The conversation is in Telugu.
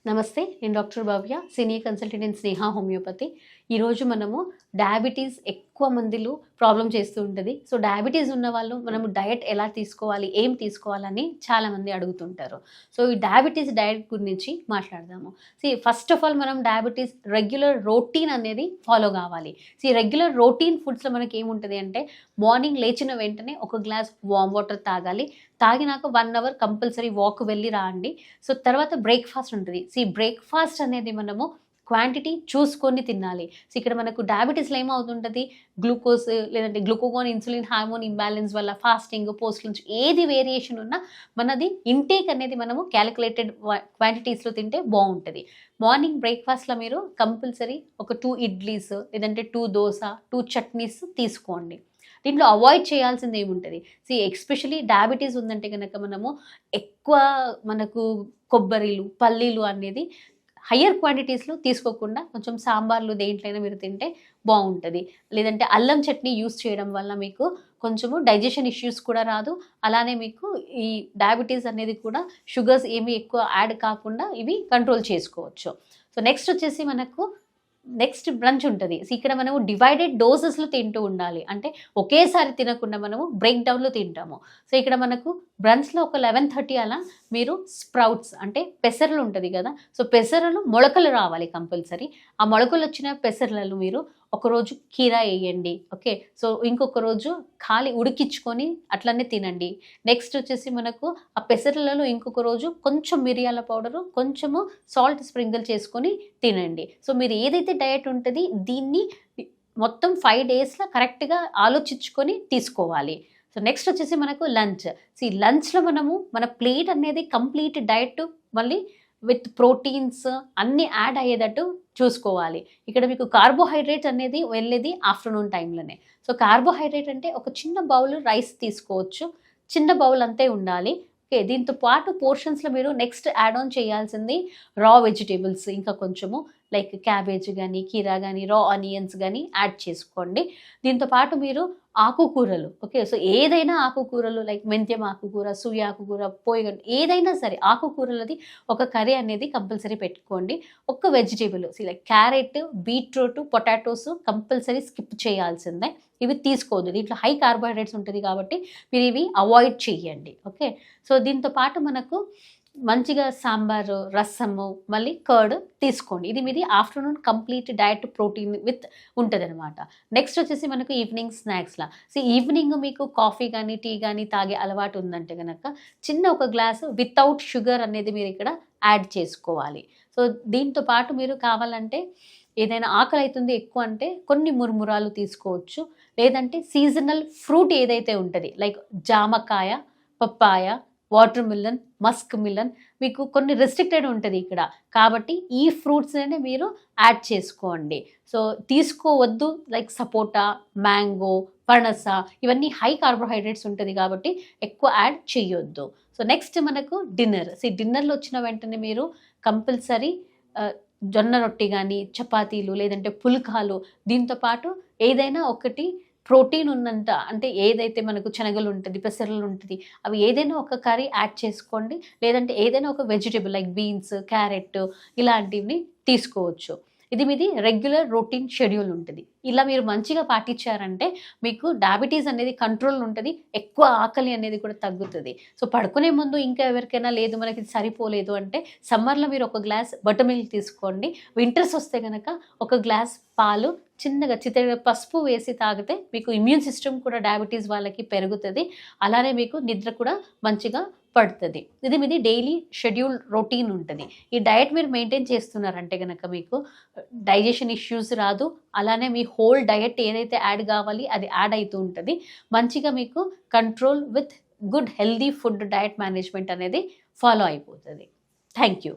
నమస్తే, నేను doctor Bhavya, senior consultant in Sneha homeopathy. ఈరోజు మనము డయాబెటీస్ ఎక్కువ మందిలో ప్రాబ్లం చేస్తూ ఉంటుంది. సో డయాబెటీస్ ఉన్న వాళ్ళు మనము డయట్ ఎలా తీసుకోవాలి, ఏం తీసుకోవాలని చాలామంది అడుగుతుంటారు. సో ఈ డయాబెటీస్ డయట్ గురించి మాట్లాడదాము. ఫస్ట్ ఆఫ్ ఆల్ మనం డయాబెటీస్ రెగ్యులర్ రొటీన్ అనేది ఫాలో కావాలి. రెగ్యులర్ రొటీన్ ఫుడ్స్లో మనకి ఏముంటుంది అంటే, మార్నింగ్ లేచిన వెంటనే ఒక గ్లాస్ వామ్ వాటర్ తాగాలి. తాగినాక 1 అవర్ కంపల్సరీ వాక్ వెళ్ళి రాండి. సో తర్వాత బ్రేక్ఫాస్ట్ ఉంటుంది. బ్రేక్ఫాస్ట్ అనేది మనము క్వాంటిటీ చూసుకొని తినాలి. ఇక్కడ మనకు డయాబెటీస్లో ఏమవుతుంటుంది, గ్లూకోజ్ లేదంటే గ్లూకోగోన్ ఇన్సులిన్ హార్మోన్ ఇంబ్యాలెన్స్ వల్ల ఫాస్టింగ్ పోస్ట్ నుంచి ఏది వేరియేషన్ ఉన్నా మనది ఇంటేక్ అనేది మనము క్యాలిక్యులేటెడ్ క్వాంటిటీస్లో తింటే బాగుంటుంది. మార్నింగ్ బ్రేక్ఫాస్ట్లో మీరు కంపల్సరీ ఒక 2 ఇడ్లీస్ లేదంటే 2 దోశ 2 చట్నీస్ తీసుకోండి. దీంట్లో అవాయిడ్ చేయాల్సింది ఏముంటుంది, ఎస్పెషలీ డయాబెటీస్ ఉందంటే కనుక మనము ఎక్కువ మనకు కొబ్బరిలు పల్లీలు అనేది హయ్యర్ క్వాంటిటీస్లో తీసుకోకుండా కొంచెం సాంబార్లు దేంట్లైనా మీరు తింటే బాగుంటుంది. లేదంటే అల్లం చట్నీ యూస్ చేయడం వల్ల మీకు కొంచెము డైజెషన్ ఇష్యూస్ కూడా రాదు. అలానే మీకు ఈ డయాబెటీస్ అనేది కూడా షుగర్స్ ఏమి ఎక్కువ యాడ్ కాకుండా ఇవి కంట్రోల్ చేసుకోవచ్చు. సో నెక్స్ట్ వచ్చేసి మనకు నెక్స్ట్ బ్రంచ్ ఉంటుంది. ఇక్కడ మనము డివైడెడ్ డోసెస్లో తింటూ ఉండాలి. అంటే ఒకేసారి తినకుండా మనము బ్రేక్ డౌన్లో తింటాము. ఇక్కడ మనకు బ్రంచ్లో ఒక 11:30 అలా మీరు స్ప్రౌట్స్ అంటే పెసర్లు ఉంటుంది కదా, పెసరలు మొలకలు రావాలి కంపల్సరీ. ఆ మొలకలు వచ్చిన పెసర్లలో మీరు ఒకరోజు కీరా వేయండి. ఓకే, ఇంకొక రోజు ఖాళీ ఉడికించుకొని అట్లనే తినండి. నెక్స్ట్ వచ్చేసి మనకు ఆ పెసర్లలో ఇంకొక రోజు కొంచెం మిరియాల పౌడరు కొంచెము సాల్ట్ స్ప్రింకిల్ చేసుకొని తినండి. మీరు ఏదైతే డయట్ ఉంటుంది దీన్ని మొత్తం 5 డేస్లో కరెక్ట్గా ఆలోచించుకొని తీసుకోవాలి. నెక్స్ట్ వచ్చేసి మనకు లంచ్. లంచ్లో మనము మన ప్లేట్ అనేది కంప్లీట్ డయట్ మళ్ళీ విత్ ప్రోటీన్స్ అన్నీ యాడ్ అయ్యేటట్టు చూసుకోవాలి. ఇక్కడ మీకు కార్బోహైడ్రేట్ అనేది వెళ్ళేది ఆఫ్టర్నూన్ టైంలోనే. కార్బోహైడ్రేట్ అంటే ఒక చిన్న బౌల్ రైస్ తీసుకోవచ్చు, చిన్న బౌల్ అంతే ఉండాలి. ఓకే, దీంతో పాటు పోర్షన్స్లో మీరు నెక్స్ట్ యాడ్ ఆన్ చేయాల్సింది రా వెజిటేబుల్స్, ఇంకా కొంచెము లైక్ క్యాబేజ్ కానీ కీరా కానీ రా ఆనియన్స్ కానీ యాడ్ చేసుకోండి. దీంతో పాటు మీరు ఆకుకూరలు, ఓకే, ఏదైనా ఆకుకూరలు లైక్ మెంత్యం ఆకుకూర, సూయ ఆకుకూర, పోయిగడ్డ, ఏదైనా సరే ఆకుకూరలది ఒక కర్రీ అనేది కంపల్సరీ పెట్టుకోండి. ఒక్క vegetable like carrot, beetroot, potatoes compulsory skip చేయాల్సిందే. ఇవి తీసుకోవద్దు, దీంట్లో హై కార్బోహైడ్రేట్స్ ఉంటుంది కాబట్టి మీరు ఇవి అవాయిడ్ చేయండి. ఓకే, దీంతో పాటు మనకు మంచిగా సాంబారు, రసము, మళ్ళీ కర్డ్ తీసుకోండి. ఇది మీది afternoon complete diet protein with ఉంటుంది అనమాట. నెక్స్ట్ వచ్చేసి మనకు ఈవినింగ్ స్నాక్స్లా. ఈవినింగ్ మీకు కాఫీ కానీ టీ కానీ తాగే అలవాటు ఉందంటే కనుక చిన్న ఒక గ్లాసు వితౌట్ షుగర్ అనేది మీరు ఇక్కడ యాడ్ చేసుకోవాలి. దీంతో పాటు మీరు కావాలంటే ఏదైనా ఆకలి అవుతుంది ఎక్కువ అంటే కొన్ని మురుమురాలు తీసుకోవచ్చు. లేదంటే సీజనల్ ఫ్రూట్ ఏదైతే ఉంటుంది లైక్ జామకాయ, papaya, water melon, Musk melon, మీకు కొన్ని రెస్ట్రిక్టెడ్ ఉంటుంది ఇక్కడ కాబట్టి ఈ ఫ్రూట్స్నే మీరు యాడ్ చేసుకోండి. తీసుకోవద్దు లైక్ సపోటా, మ్యాంగో, పనస, ఇవన్నీ హై కార్బోహైడ్రేట్స్ ఉంటుంది కాబట్టి ఎక్కువ యాడ్ చేయొద్దు. నెక్స్ట్ మనకు డిన్నర్. డిన్నర్లో వచ్చిన వెంటనే మీరు కంపల్సరీ జొన్న రొట్టి కానీ చపాతీలు లేదంటే పుల్కాలు, దీంతో పాటు ఏదైనా ఒకటి ప్రోటీన్ ఉన్నంత అంటే ఏదైతే మనకు శనగలు ఉంటుంది, పెసరలు ఉంటుంది, అవి ఏదైనా ఒక కర్రీ యాడ్ చేసుకోండి. లేదంటే ఏదైనా ఒక వెజిటేబుల్ లైక్ బీన్స్, క్యారెట్ ఇలాంటివి తీసుకోవచ్చు. ఇది మీది రెగ్యులర్ రొటీన్ షెడ్యూల్ ఉంటుంది. ఇలా మీరు మంచిగా పాటించారంటే మీకు డయాబెటీస్ అనేది కంట్రోల్ ఉంటుంది, ఎక్కువ ఆకలి అనేది కూడా తగ్గుతుంది. పడుకునే ముందు ఇంకా ఎవరికైనా లేదు మనకి సరిపోలేదు అంటే సమ్మర్లో మీరు ఒక గ్లాస్ బటర్ మిల్క్ తీసుకోండి. వింటర్స్ వస్తే కనుక ఒక గ్లాస్ పాలు చిన్నగా చిత్తడి పసుపు వేసి తాగితే మీకు ఇమ్యూన్ సిస్టమ్ కూడా డయాబెటీస్ వాళ్ళకి పెరుగుతుంది. అలానే మీకు నిద్ర కూడా మంచిగా పడుతుంది. ఇది మీది డైలీ షెడ్యూల్ రొటీన్ ఉంటుంది. ఈ డయట్ మీరు మెయింటైన్ చేస్తున్నారంటే కనుక మీకు డైజెషన్ ఇష్యూస్ రాదు. అలానే మీ హోల్ డయట్ ఏదైతే యాడ్ కావాలి అది యాడ్ అవుతూ ఉంటుంది. మంచిగా మీకు control with good healthy food diet management అనేది ఫాలో అయిపోతుంది. Thank you.